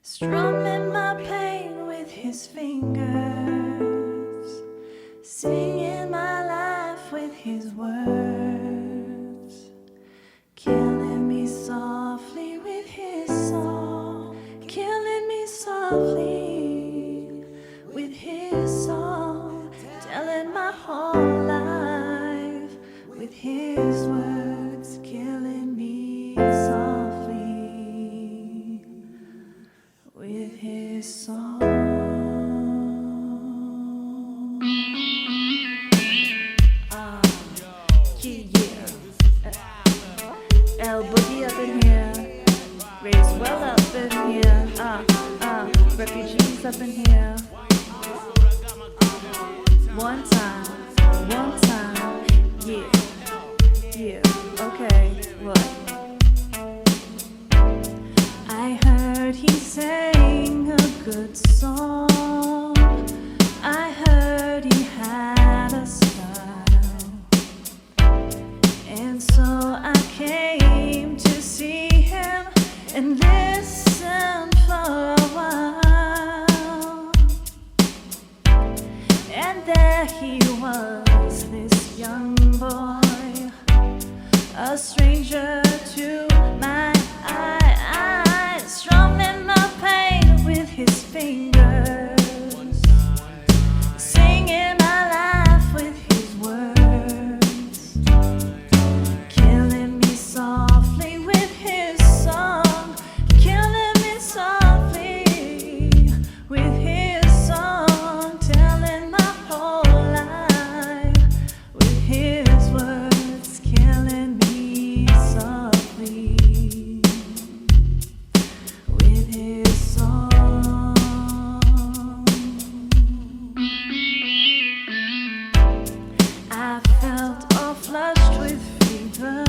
strumming my pain with his fingers, singing my life with his words, killing me softly with his song, killing me softly with his song, telling my whole life with his words, killing me softly with his song. El Boogie up in here, raised well up in here, refugees up in here. One time, yeah, okay, what? I heard he sang a good song, I heard he had a style, and so I came to see him and listen for a while. And there he was, this young boy, a stranger to my eyes, strumming my pain with his fingers, singing my life with his words, killing me softly with his song, killing me softly with his song, telling my whole life with his words, killing me softly with his song. I felt all flushed with fever,